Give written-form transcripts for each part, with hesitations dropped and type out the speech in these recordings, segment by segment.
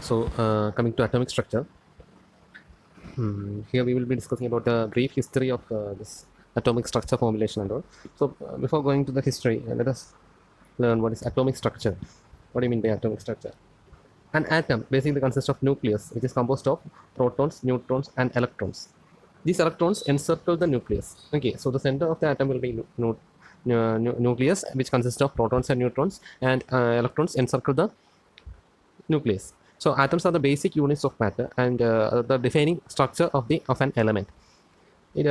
So, coming to atomic structure, here we will be discussing about the brief history of this atomic structure formulation and all. So, before going to the history, let us learn what is atomic structure. What do you mean by atomic structure? An atom basically consists of nucleus, which is composed of protons, neutrons, and electrons. These electrons encircle the nucleus. Okay, so the center of the atom will be nucleus, which consists of protons and neutrons, and electrons encircle the nucleus. So atoms are the basic units of matter and the defining structure of an element. It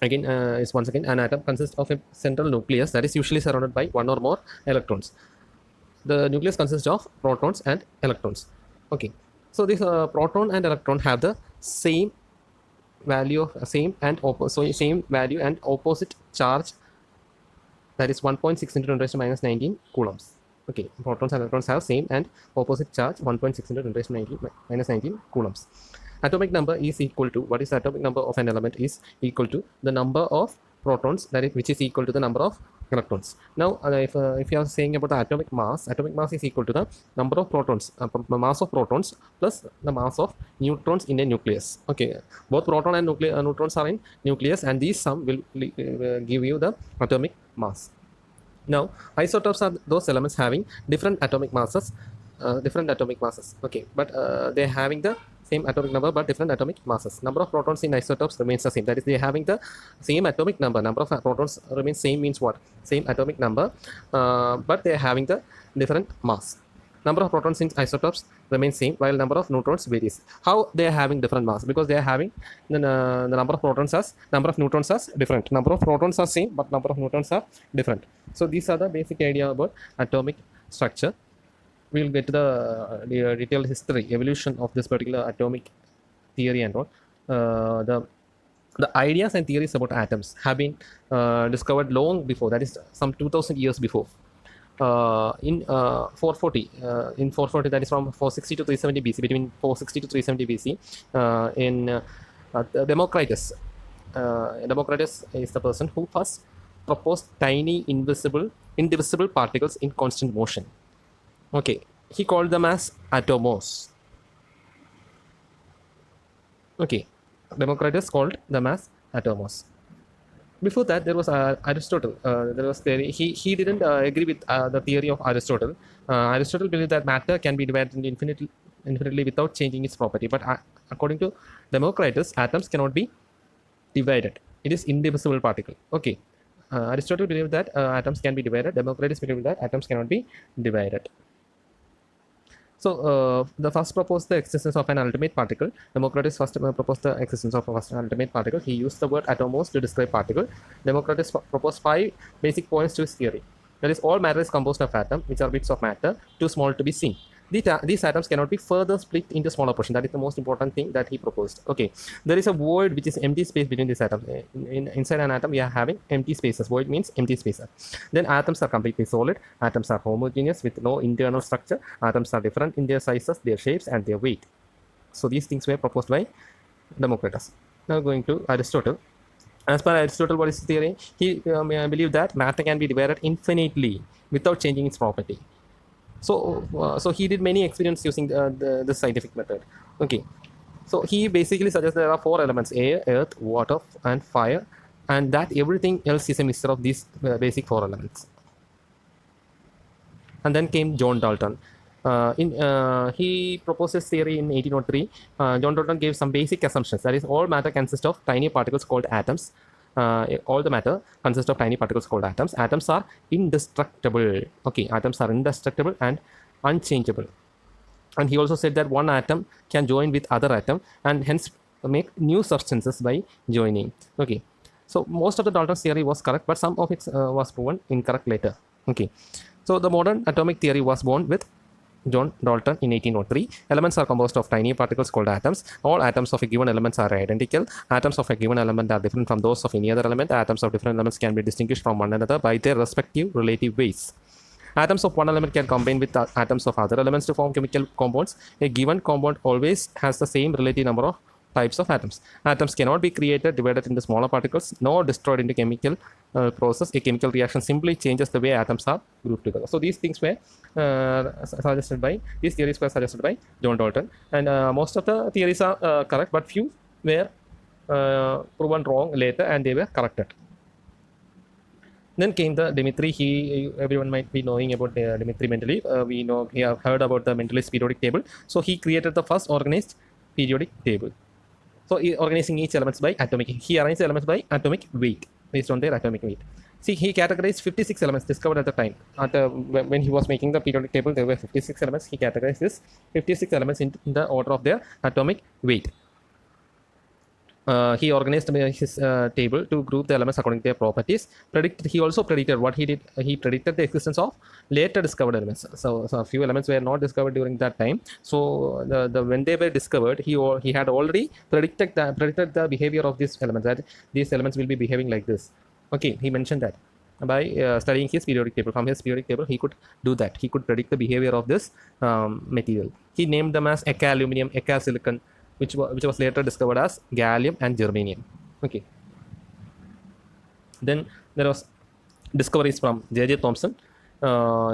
again is once again an atom consists of a central nucleus that is usually surrounded by one or more electrons. The nucleus consists of protons and electrons. Okay, so this proton and electron have the same value of same value and opposite charge, that is 1.6 into 10 raised to minus 19 coulombs. Okay, protons and electrons have same and opposite charge 1.6 into 10 raised to 19 minus 19 coulombs. Atomic number is equal to, what is the atomic number of an element is equal to the number of protons, that is, which is equal to the number of electrons. Now, if you are saying about the atomic mass is equal to the number of protons, mass of protons plus the mass of neutrons in a nucleus. Okay, both proton and neutrons are in nucleus, and these sum will give you the atomic mass. Now, isotopes are those elements having different atomic masses, Okay, but they're having the same atomic number but different atomic masses. Number of protons in isotopes remains the same. That is, they're having the same atomic number. Number of protons remains same means what? Same atomic number, but they're having the different mass. Number of protons in isotopes remains same while number of neutrons varies. How they are having different mass? Because they are having the number of protons as number of neutrons as different. Number of protons are same but number of neutrons are different. So these are the basic idea about atomic structure. We will get to the detailed history, evolution of this particular atomic theory and all. The ideas and theories about atoms have been discovered long before, that is some 2000 years before. In 440, that is from 460 to 370 BC, between 460 to 370 BC, in Democritus. Democritus is the person who first proposed tiny indivisible particles in constant motion. Okay, he called them as atomos. Okay, Democritus called them as atomos. Before that, there was Aristotle. There was theory. He didn't agree with the theory of Aristotle. Aristotle believed that matter can be divided infinitely without changing its property. But according to Democritus, atoms cannot be divided. It is indivisible particle. Okay, Aristotle believed that atoms can be divided. Democritus believed that atoms cannot be divided. So, the first proposed the existence of an ultimate particle. Democritus first proposed the existence of an ultimate particle. He used the word atomos to describe particle. Democritus proposed 5 basic points to his theory. That is, all matter is composed of atoms, which are bits of matter, too small to be seen. These atoms cannot be further split into smaller portions. That is the most important thing that he proposed. Okay, there is a void which is empty space between these atoms. Inside an atom, we are having empty spaces. Void means empty spaces. Then atoms are completely solid. Atoms are homogeneous with no internal structure. Atoms are different in their sizes, their shapes, and their weight. So these things were proposed by Democritus. Now going to Aristotle. As per Aristotle, what is his theory? He believed that matter can be divided infinitely without changing its property. So he did many experiments using the scientific method. Okay, so he basically suggests there are 4 elements: air, earth, water, and fire, and that everything else is a mixture of these basic 4 elements. And then came John Dalton. He proposed his theory in 1803. John Dalton gave some basic assumptions. That is, all matter consists of tiny particles called atoms. All the matter consists of tiny particles called atoms. Atoms are indestructible. Okay, atoms are indestructible and unchangeable. And he also said that one atom can join with other atom and hence make new substances by joining. Okay, so most of the Dalton's theory was correct, but some of it was proven incorrect later. Okay, so the modern atomic theory was born with John Dalton in 1803. Elements are composed of tiny particles called atoms. All atoms of a given element are identical. Atoms of a given element are different from those of any other element. Atoms of different elements can be distinguished from one another by their respective relative weights. Atoms of one element can combine with atoms of other elements to form chemical compounds. A given compound always has the same relative number of types of atoms. Atoms cannot be created, divided into smaller particles, nor destroyed into chemical process. A chemical reaction simply changes the way atoms are grouped together. So these things were these theories were suggested by John Dalton, and most of the theories are correct, but few were proven wrong later, and they were corrected. Then came the Dmitri. Everyone might be knowing about Dmitri Mendeleev. We know he have heard about the Mendeleev's periodic table. So he created the first organized periodic table. So organizing each elements by atomic. He arranged the elements by atomic weight, based on their atomic weight. See, he categorized 56 elements discovered at the time. When he was making the periodic table, there were 56 elements. He categorized this 56 elements in the order of their atomic weight. He organized his table to group the elements according to their properties. He also predicted what he did. He predicted the existence of later discovered elements. So a few elements were not discovered during that time. So when they were discovered, he had already predicted the behavior of these elements. That these elements will be behaving like this. Okay, he mentioned that by studying his periodic table. From his periodic table, he could do that. He could predict the behavior of this material. He named them as Eka aluminum, Eka silicon, which was later discovered as gallium and germanium. Okay. Then there was discoveries from J.J. Thomson.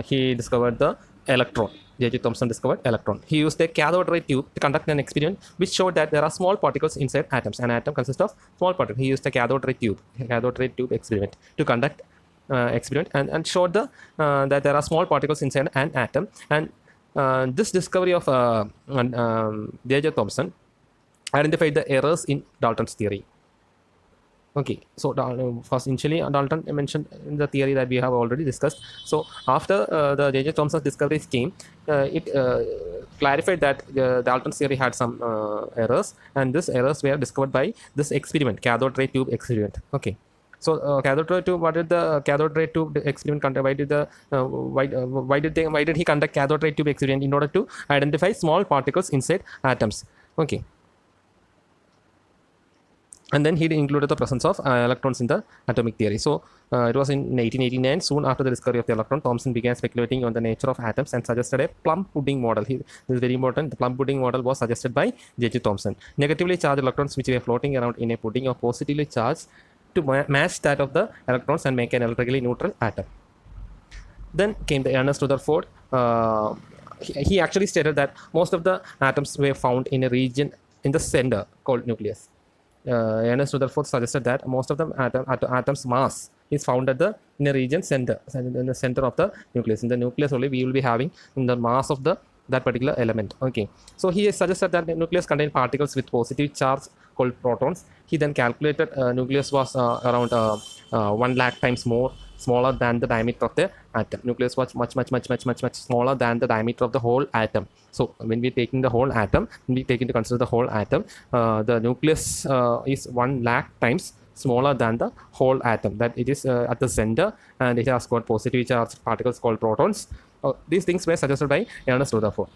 He discovered the electron. J.J. Thomson discovered electron. He used a cathode ray tube to conduct an experiment which showed that there are small particles inside atoms. An atom consists of small particles. He used a cathode ray tube experiment to conduct experiment and showed that there are small particles inside an atom. And this discovery of J.J. Thomson identified the errors in Dalton's theory. Okay, so first initially Dalton mentioned in the theory that we have already discussed. So after the J.J. Thomson's discoveries came, it clarified that Dalton's theory had some errors, and these errors were discovered by this experiment, cathode ray tube experiment. Okay. So cathode ray tube. What did the cathode ray tube experiment conduct? Why did he conduct cathode ray tube experiment? In order to identify small particles inside atoms. Okay. And then he included the presence of electrons in the atomic theory. So it was in 1889, soon after the discovery of the electron, Thomson began speculating on the nature of atoms and suggested a plum pudding model. This is very important. The plum pudding model was suggested by J.J. Thomson. Negatively charged electrons which were floating around in a pudding are positively charged to match that of the electrons and make an electrically neutral atom. Then came the Ernest Rutherford. He actually stated that most of the atoms were found in a region in the center called nucleus. Ernest Rutherford suggested that most of the atoms mass is found in the region center, in the center of the nucleus. In the nucleus only we will be having in the mass of that particular element. Okay, so he suggested that the nucleus contained particles with positive charge called protons. He then calculated nucleus was around 1 lakh times smaller than the diameter of the atom. Nucleus was much smaller than the diameter of the whole atom. So when we taking the whole atom, when we take into consider the whole atom, the nucleus is 1 lakh times smaller than the whole atom. That it is at the center, and it has got positive charged particles called protons. These things were suggested by Ernest Rutherford.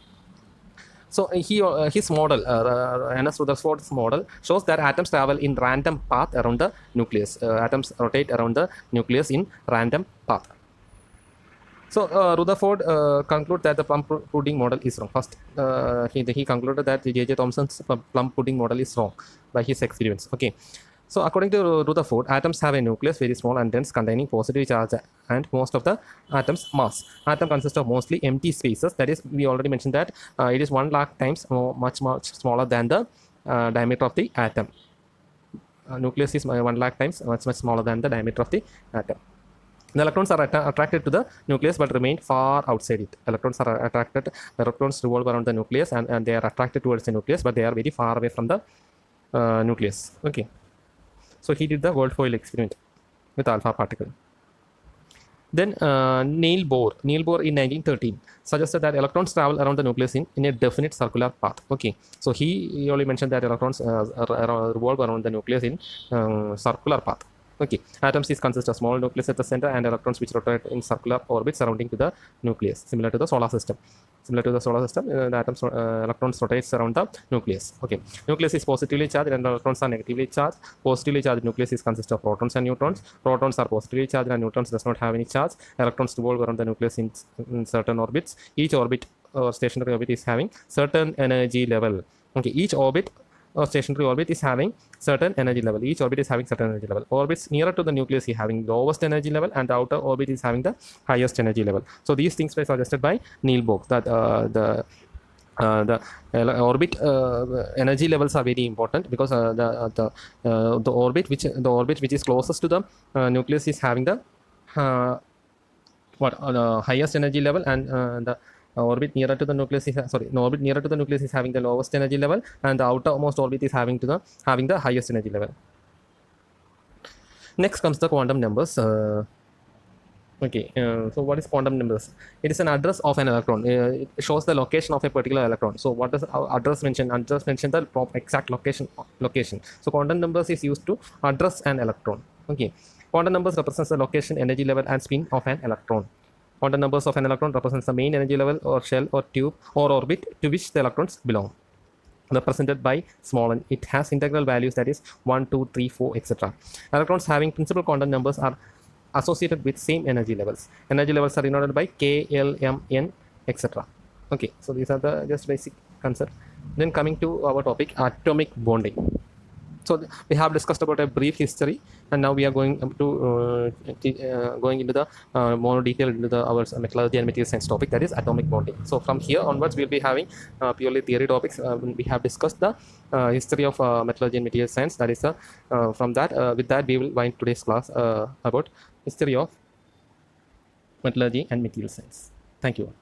So his model, Ernest Rutherford's model, shows that atoms travel in random path around the nucleus. Atoms rotate around the nucleus in random path. So Rutherford concluded that the plum pudding model is wrong. First, he concluded that J.J. Thomson's plum pudding model is wrong by his experiments. Okay. So according to Rutherford, atoms have a nucleus very small and dense containing positive charge and most of the atoms mass. Atom consists of mostly empty spaces. That is, we already mentioned that it is 1 lakh times much smaller than the diameter of the atom. Nucleus is 1 lakh times much smaller than the diameter of the atom. The electrons are attracted to the nucleus but remain far outside it. Electrons are attracted, the electrons revolve around the nucleus and they are attracted towards the nucleus, but they are very far away from the nucleus. Okay. So he did the world foil experiment with alpha particle. Then Neil Bohr in 1913 suggested that electrons travel around the nucleus in a definite circular path. Okay, so he only mentioned that electrons revolve around the nucleus in circular path. Okay, atoms consist of small nucleus at the center and electrons which rotate in circular orbits surrounding to the nucleus, similar to the solar system. The electrons rotates around the nucleus. Okay, nucleus is positively charged and electrons are negatively charged. Positively charged nucleus consists of protons and neutrons. Protons are positively charged and neutrons does not have any charge. Electrons revolve around the nucleus in certain orbits. Each orbit or stationary orbit is having certain energy level. Okay, each orbit or stationary orbit is having certain energy level. Each orbit is having certain energy level. Orbits nearer to the nucleus is having lowest energy level, and the outer orbit is having the highest energy level. So these things were suggested by Neil Bohr, that the orbit energy levels are very important, because the orbit which is closest to the nucleus is having the highest energy level, and the orbit nearer to the nucleus is orbit nearer to the nucleus is having the lowest energy level, and the outermost orbit is having the highest energy level. Next comes the quantum numbers. So what is quantum numbers? It is an address of an electron. It shows the location of a particular electron. So what does address mention? Address mention the exact location. So quantum numbers is used to address an electron. Okay. Quantum numbers represents the location, energy level, and spin of an electron. Quantum numbers of an electron represents the main energy level, or shell, or tube, or orbit to which the electrons belong, represented by small n. It has integral values, that is 1, 2, 3, 4, etc. Electrons having principal quantum numbers are associated with same energy levels. Energy levels are denoted by K, L, M, N, etc. Okay, so these are the just basic concept. Then coming to our topic, atomic bonding. So we have discussed about a brief history, and now we are going to going into the more detail into our metallurgy and material science topic, that is atomic bonding. So from here onwards, we'll be having purely theory topics. We have discussed the history of metallurgy and material science. That is from that with that we will wind today's class about history of metallurgy and material science. Thank you.